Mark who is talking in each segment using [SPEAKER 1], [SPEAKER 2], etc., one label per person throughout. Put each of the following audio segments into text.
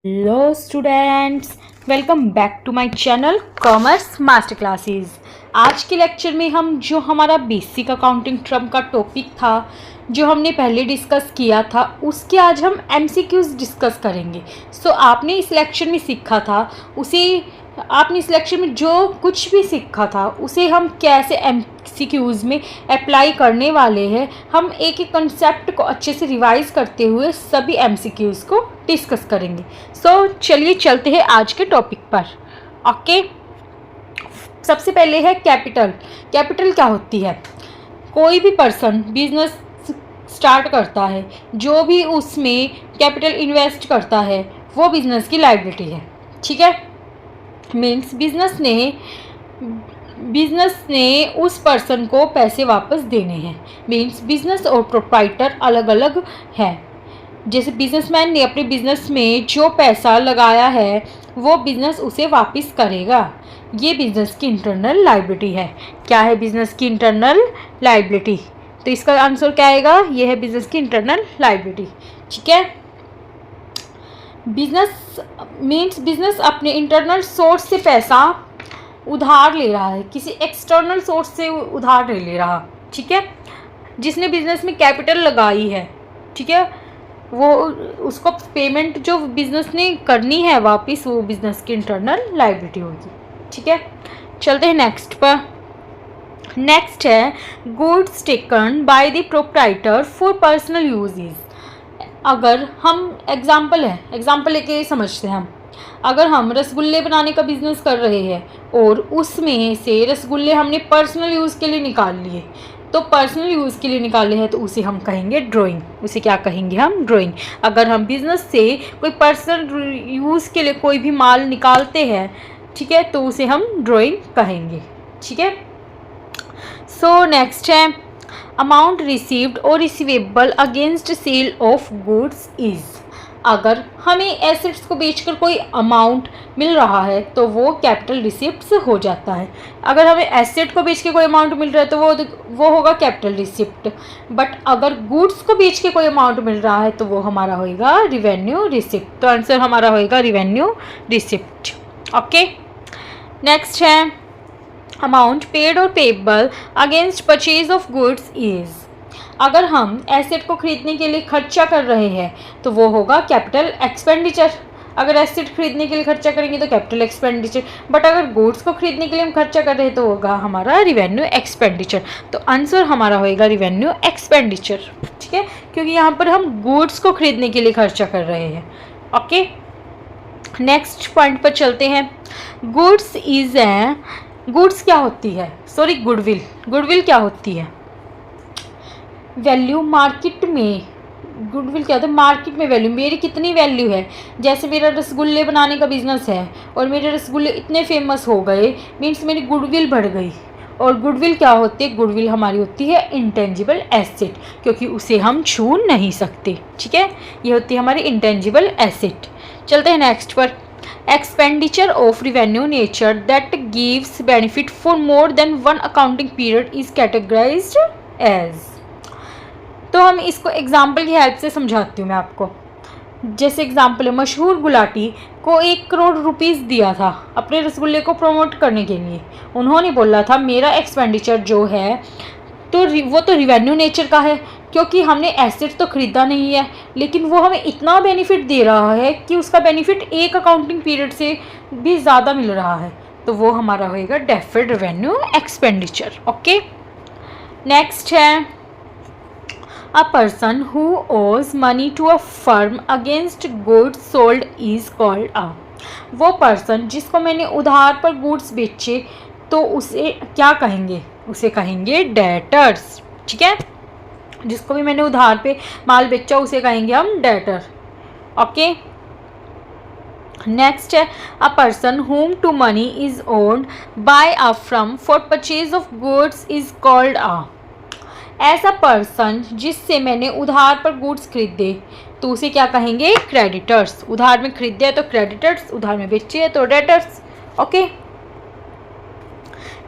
[SPEAKER 1] Hello students, welcome back to my channel Commerce Master Classes. आज के lecture में हम जो हमारा बेसिक अकाउंटिंग टर्म का टॉपिक था, जो हमने पहले डिस्कस किया था, उसके आज हम एमसीक्यूज़ डिस्कस करेंगे। आपने इस लेक्चर में सीखा था आपने इस लेक्चर में जो कुछ भी सीखा था उसे हम कैसे एमसीक्यूज़ में अप्लाई करने वाले हैं। हम एक एक कंसेप्ट को अच्छे से रिवाइज करते हुए सभी एमसीक्यूज़ को डिस्कस करेंगे। चलिए चलते हैं आज के टॉपिक पर। ओके, सबसे पहले है कैपिटल। कैपिटल क्या होती है? कोई भी पर्सन बिजनेस स्टार्ट करता है, जो भी उसमें कैपिटल इन्वेस्ट करता है वो बिजनेस की लायबिलिटी है। ठीक है, मीन्स बिजनेस ने उस पर्सन को पैसे वापस देने हैं। मीन्स बिजनेस और प्रोप्राइटर अलग अलग है। जैसे बिजनेसमैन ने अपने बिजनेस में जो पैसा लगाया है वो बिजनेस उसे वापस करेगा। ये बिजनेस की इंटरनल लायबिलिटी है। क्या है बिजनेस की इंटरनल लायबिलिटी? तो इसका आंसर क्या आएगा? ये है बिजनेस की इंटरनल लायबिलिटी। ठीक है, बिजनेस अपने इंटरनल सोर्स से पैसा उधार ले रहा है, किसी एक्सटर्नल सोर्स से उधार नहीं ले रहा। ठीक है, जिसने बिजनेस में कैपिटल लगाई है, ठीक है, वो उसको पेमेंट जो बिजनेस ने करनी है वापस, वो बिजनेस की इंटरनल लायबिलिटी होगी। ठीक है, चलते हैं नेक्स्ट पर। नेक्स्ट है goods taken by the proprietor for personal uses. अगर हम एग्जाम्पल लेके समझते हैं। अगर हम रसगुल्ले बनाने का बिजनेस कर रहे हैं और उसमें से रसगुल्ले हमने पर्सनल यूज़ के लिए निकाल लिए, तो पर्सनल यूज़ के लिए निकाले हैं तो उसे हम कहेंगे ड्राइंग। उसे क्या कहेंगे हम? ड्राइंग। अगर हम बिजनेस से कोई पर्सनल यूज़ के लिए कोई भी माल निकालते हैं, ठीक है, तो उसे हम ड्राइंग कहेंगे। ठीक है, नेक्स्ट है अमाउंट रिसीव्ड और receivable against sale of goods is. अगर हमें एसेट्स को बेचकर कोई अमाउंट मिल रहा है तो वो कैपिटल रिसिप्ट्स हो जाता है। अगर हमें एसेट को बेच के कोई अमाउंट मिल रहा है तो वो होगा कैपिटल रिसिप्ट। बट अगर गुड्स को बेच के कोई अमाउंट मिल रहा है तो वो हमारा होएगा रिवेन्यू रिसिप्ट। तो आंसर हमारा होएगा रिवेन्यू रिसिप्ट। ओके, नेक्स्ट है अमाउंट पेड और payable against purchase of goods is. अगर हम एसेट को खरीदने के लिए खर्चा कर रहे हैं तो वो होगा कैपिटल एक्सपेंडिचर। अगर एसेट खरीदने के लिए खर्चा करेंगे तो कैपिटल एक्सपेंडिचर। बट अगर गुड्स को खरीदने के लिए हम खर्चा कर रहे हैं तो होगा हमारा रिवेन्यू एक्सपेंडिचर। तो आंसर हमारा होएगा रिवेन्यू एक्सपेंडिचर। ठीक है, क्योंकि यहाँ पर हम गुड्स को खरीदने के लिए खर्चा कर रहे हैं। ओके, नेक्स्ट पॉइंट पर चलते हैं। गुड्स क्या होती है? गुडविल। गुडविल क्या होती है? वैल्यू मार्केट में। गुडविल क्या होता है? मार्केट में वैल्यू, मेरी कितनी वैल्यू है। जैसे मेरा रसगुल्ले बनाने का बिजनेस है और मेरे रसगुल्ले इतने फेमस हो गए, मीन्स मेरी गुडविल बढ़ गई। और गुडविल क्या होती है? गुडविल हमारी होती है इंटेंजिबल एसेट, क्योंकि उसे हम छू नहीं सकते। ठीक है, ये होती है हमारी इंटेंजिबल एसेट। चलते हैं नेक्स्ट पर। Expenditure of revenue nature that gives benefit for more than one accounting period is categorised as. तो हम इसको एग्जाम्पल की हेल्प से समझाती हूँ मैं आपको। जैसे एग्जाम्पल है, मशहूर गुलाटी को 1 करोड़ रुपीज़ दिया था अपने रसगुल्ले को प्रमोट करने के लिए। उन्होंने बोला था मेरा एक्सपेंडिचर जो है तो वो तो रिवेन्यू नेचर का है, क्योंकि हमने एसेट तो ख़रीदा नहीं है, लेकिन वो हमें इतना बेनिफिट दे रहा है कि उसका बेनिफिट एक अकाउंटिंग पीरियड से भी ज़्यादा मिल रहा है, तो वो हमारा होएगा deferred revenue expenditure. Okay, next है a person who owes money to a firm against goods sold is called a. वो पर्सन जिसको मैंने उधार पर गुड्स बेचे तो उसे क्या कहेंगे? उसे कहेंगे डेटर्स। ठीक है, जिसको भी मैंने उधार पे माल बेचा उसे कहेंगे हम डेटर। ओके, नेक्स्ट है a person whom to money is owned by a from for purchase of goods is called a. ऐसा पर्सन जिससे मैंने उधार पर गुड्स खरीदे तो उसे क्या कहेंगे? क्रेडिटर्स। उधार में खरीदे है तो क्रेडिटर्स, उधार में बेचे है तो डेटर्स। ओके,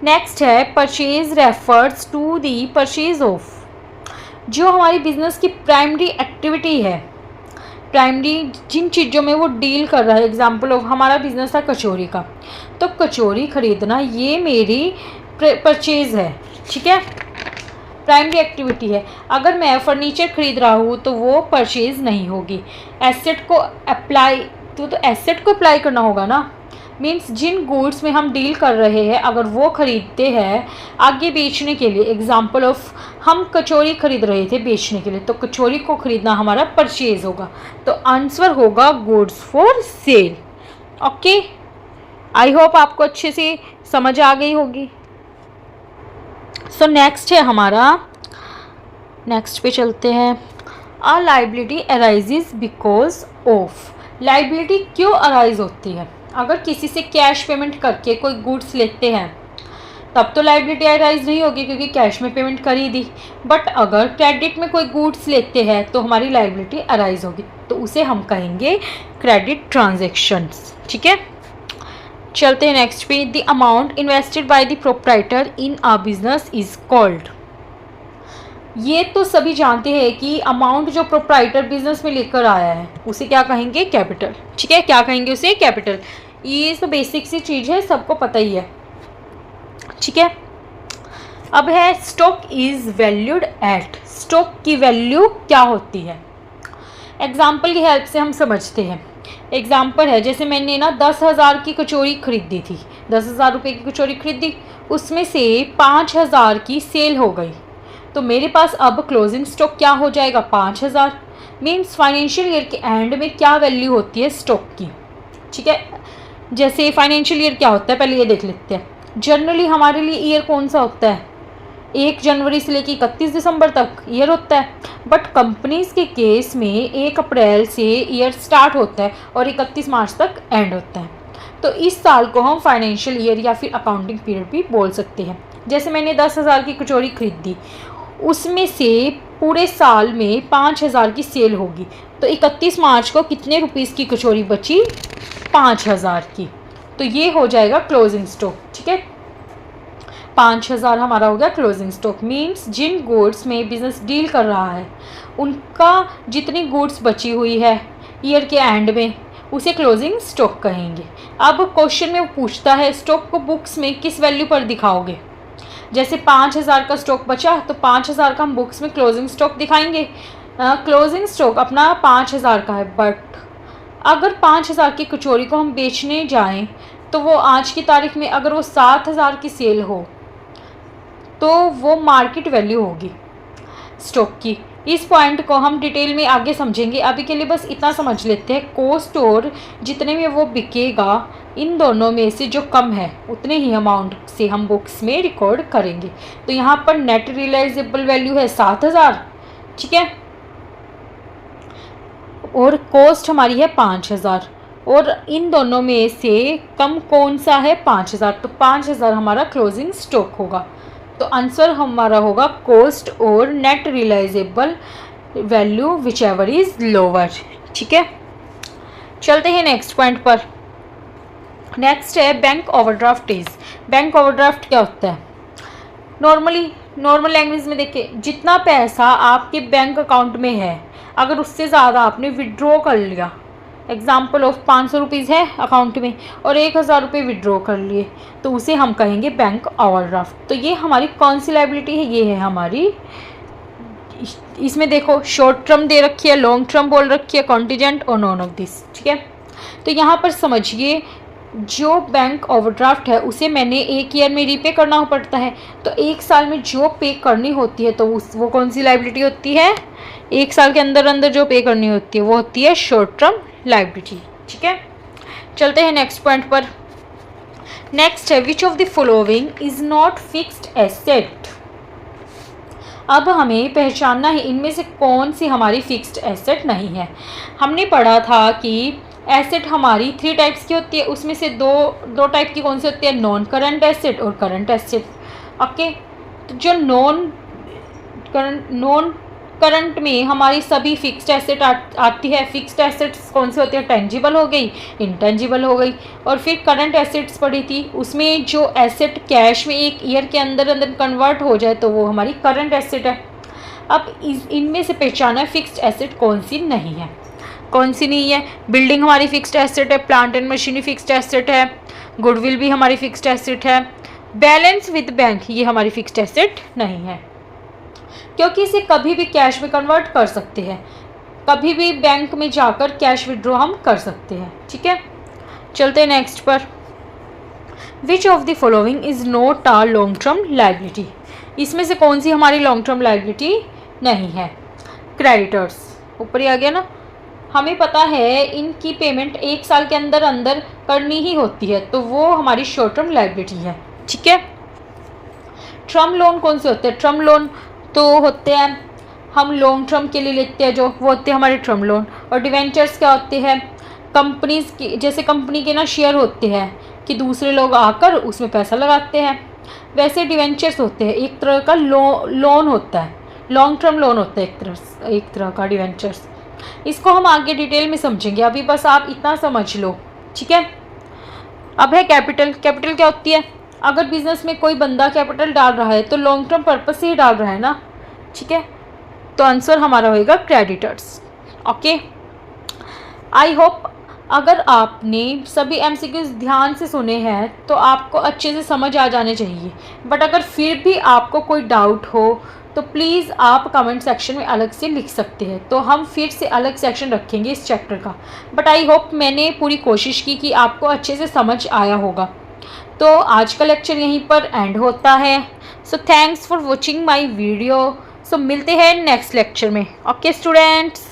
[SPEAKER 1] नेक्स्ट है purchase refers to the purchase of. जो हमारी बिजनेस की प्राइमरी एक्टिविटी है, प्राइमरी जिन चीज़ों में वो डील कर रहा है, एग्जाम्पल ऑफ हमारा बिजनेस था कचौरी का, तो कचौरी खरीदना ये मेरी परचेज़ है, ठीक है, प्राइमरी एक्टिविटी है। अगर मैं फर्नीचर खरीद रहा हूँ तो वो परचेज़ नहीं होगी। एसेट को अप्लाई तो एसेट को अप्लाई करना होगा ना, मीन्स जिन गुड्स में हम डील कर रहे हैं अगर वो ख़रीदते हैं आगे बेचने के लिए, एग्जाम्पल ऑफ हम कचौरी खरीद रहे थे बेचने के लिए, तो कचौरी को ख़रीदना हमारा परचेज़ होगा, तो आंसर होगा goods for sale. Okay, I hope आपको अच्छे से समझ आ गई होगी। सो नेक्स्ट है हमारा, नेक्स्ट पे चलते हैं। A liability arises because of, liability क्यों अराइज होती है? अगर किसी से कैश पेमेंट करके कोई गुड्स लेते हैं तब तो लाइबिलिटी अराइज नहीं होगी क्योंकि कैश में पेमेंट कर ही दी, बट अगर क्रेडिट में कोई गुड्स लेते हैं तो हमारी लाइबिलिटी अराइज होगी, तो उसे हम कहेंगे क्रेडिट ट्रांजैक्शंस, ठीक है। चलते हैं नेक्स्ट पे। The amount invested by the proprietor in a business is called, ये तो सभी जानते हैं कि अमाउंट जो प्रोप्राइटर बिजनेस में लेकर आया है उसे क्या कहेंगे? कैपिटल, ठीक है, क्या कहेंगे उसे? कैपिटल। ये तो बेसिक सी चीज़ है, सबको पता ही है, ठीक है। अब है stock is valued at, stock की वैल्यू क्या होती है? एग्जाम्पल की हेल्प से हम समझते हैं। एग्जाम्पल है, जैसे मैंने ना 10,000 की कचौरी खरीदी थी, 10,000 रुपये की कचौरी खरीदी, उसमें से 5,000 की सेल हो गई, तो मेरे पास अब क्लोजिंग स्टॉक क्या हो जाएगा? 5,000। मीन्स फाइनेंशियल ईयर के एंड में क्या वैल्यू होती है स्टॉक की, ठीक है। जैसे फाइनेंशियल ईयर क्या होता है पहले ये देख लेते हैं। जनरली हमारे लिए ईयर कौन सा होता है? 1 जनवरी से लेकर 31 दिसंबर तक ईयर होता है, बट कंपनीज़ के केस में 1 अप्रैल से ईयर स्टार्ट होता है और 31 मार्च तक एंड होता है, तो इस साल को हम फाइनेंशियल ईयर या फिर अकाउंटिंग पीरियड भी बोल सकते हैं। जैसे मैंने 10,000 की कचौरी खरीदी, उसमें से पूरे साल में 5,000 की सेल होगी, तो 31 मार्च को कितने रुपीस की कचौरी बची? 5,000 की, तो ये हो जाएगा क्लोजिंग स्टॉक, ठीक है। 5,000 हमारा हो गया क्लोजिंग स्टॉक। मीन्स जिन गुड्स में बिजनेस डील कर रहा है उनका जितनी गुड्स बची हुई है ईयर के एंड में उसे क्लोजिंग स्टॉक कहेंगे। अब क्वेश्चन में वो पूछता है स्टॉक को बुक्स में किस वैल्यू पर दिखाओगे? जैसे 5,000 का स्टॉक बचा तो 5,000 का हम बुक्स में क्लोजिंग स्टॉक दिखाएंगे। क्लोजिंग स्टॉक अपना 5,000 का है, बट अगर 5,000 की कचौरी को हम बेचने जाएं तो वो आज की तारीख में अगर वो 7,000 की सेल हो तो वो मार्केट वैल्यू होगी स्टॉक की। इस पॉइंट को हम डिटेल में आगे समझेंगे, अभी के लिए बस इतना समझ लेते हैं। कॉस्ट और जितने में वो बिकेगा इन दोनों में से जो कम है उतने ही अमाउंट से हम बुक्स में रिकॉर्ड करेंगे। तो यहाँ पर नेट रियलाइजेबल वैल्यू है 7,000, ठीक है, और कॉस्ट हमारी है 5,000, और इन दोनों में से कम कौन सा है? 5,000, तो 5,000 हमारा क्लोजिंग स्टॉक होगा। तो आंसर हमारा होगा कॉस्ट और net realisable value whichever is lower, ठीक है। चलते हैं नेक्स्ट पॉइंट पर। नेक्स्ट है bank overdraft is. Bank overdraft क्या होता है? नॉर्मल लैंग्वेज में देखिए, जितना पैसा आपके बैंक अकाउंट में है अगर उससे ज़्यादा आपने विड्रॉ कर लिया, एग्जाम्पल ऑफ 500 रुपीज़ है अकाउंट में और 1,000 रुपये विड्रॉ कर लिए, तो उसे हम कहेंगे बैंक ओवरड्राफ्ट। तो ये हमारी कौन सी लायबिलिटी है? ये है हमारी, इसमें देखो शॉर्ट टर्म दे रखी है, लॉन्ग टर्म बोल रखी है, कॉन्टीजेंट और नॉन ऑफ दिस, ठीक है। तो यहाँ पर समझिए जो बैंक ओवरड्राफ्ट है उसे मैंने 1 ईयर में रीपे करना पड़ता है, तो 1 साल में जो पे करनी होती है तो वो कौन सी लायबिलिटी होती है? 1 साल के अंदर अंदर जो पे करनी होती है वो होती है शॉर्ट टर्म लायबिलिटी, ठीक है। चलते हैं नेक्स्ट पॉइंट पर। नेक्स्ट है विच of the following is not fixed asset. अब हमें पहचानना है इनमें से कौन सी हमारी फिक्स्ड एसेट नहीं है। हमने पढ़ा था कि एसेट हमारी 3 टाइप्स की होती है, उसमें से दो टाइप की कौन सी होती है? नॉन करंट एसेट और करंट एसेट। ओके, तो जो नॉन करंट में हमारी सभी फिक्स्ड एसेट आती है। फिक्स्ड एसेट्स कौन सी होती है? टेंजिबल हो गई, इंटेंजिबल हो गई, और फिर करंट एसेट्स पड़ी थी, उसमें जो एसेट कैश में 1 ईयर के अंदर अंदर कन्वर्ट हो जाए तो वो हमारी करंट एसेट है। अब इनमें से पहचाना फिक्स्ड एसेट कौन सी नहीं है। कौन सी नहीं है? बिल्डिंग हमारी फिक्स्ड एसेट है, plant and machinery fixed asset है, गुडविल भी हमारी फिक्स्ड एसेट है। बैलेंस विद बैंक ये हमारी फिक्स्ड एसेट नहीं है, क्योंकि इसे कभी भी कैश में कन्वर्ट कर सकते हैं, कभी भी बैंक में जाकर कैश विड्रॉ हम कर सकते हैं। ठीक है, चलते हैं नेक्स्ट पर। Which of the following is not a long term liability? इसमें से कौन सी हमारी लॉन्ग टर्म लाइबिलिटी नहीं है? क्रेडिटर्स, ऊपर ही आ गया ना, हमें पता है इनकी पेमेंट 1 साल के अंदर अंदर करनी ही होती है, तो वो हमारी शॉर्ट टर्म लाइबिलिटी है। ठीक है, टर्म लोन कौन से होते हैं? टर्म लोन तो होते हैं हम लॉन्ग टर्म के लिए लेते हैं, जो वो होते हैं हमारे टर्म लोन। और डिवेंचर्स क्या होते हैं? कंपनीज की, जैसे कंपनी के ना शेयर होते हैं कि दूसरे लोग आकर उसमें पैसा लगाते हैं, वैसे डिवेंचर्स होते हैं, एक तरह का लोन होता है, लॉन्ग टर्म लोन होता है एक तरह का डिवेंचर्स। इसको हम आगे डिटेल में समझेंगे, अभी बस आप इतना समझ लो। ठीक है, अब है कैपिटल। कैपिटल क्या होती है? अगर बिजनेस में कोई बंदा कैपिटल डाल रहा है तो लॉन्ग टर्म पर्पस से ही डाल रहा है ना। ठीक है, तो आंसर हमारा होएगा क्रेडिटर्स। ओके, आई होप अगर आपने सभी एमसीक्यूज ध्यान से सुने हैं तो आपको अच्छे से समझ आ जाने चाहिए। बट अगर फिर भी आपको कोई डाउट हो तो प्लीज़ आप कमेंट सेक्शन में अलग से लिख सकते हैं, तो हम फिर से अलग सेक्शन रखेंगे इस चैप्टर का। बट आई होप मैंने पूरी कोशिश की कि आपको अच्छे से समझ आया होगा। तो आज का लेक्चर यहीं पर एंड होता है। So thanks for watching my video. So मिलते हैं नेक्स्ट लेक्चर में। Okay students.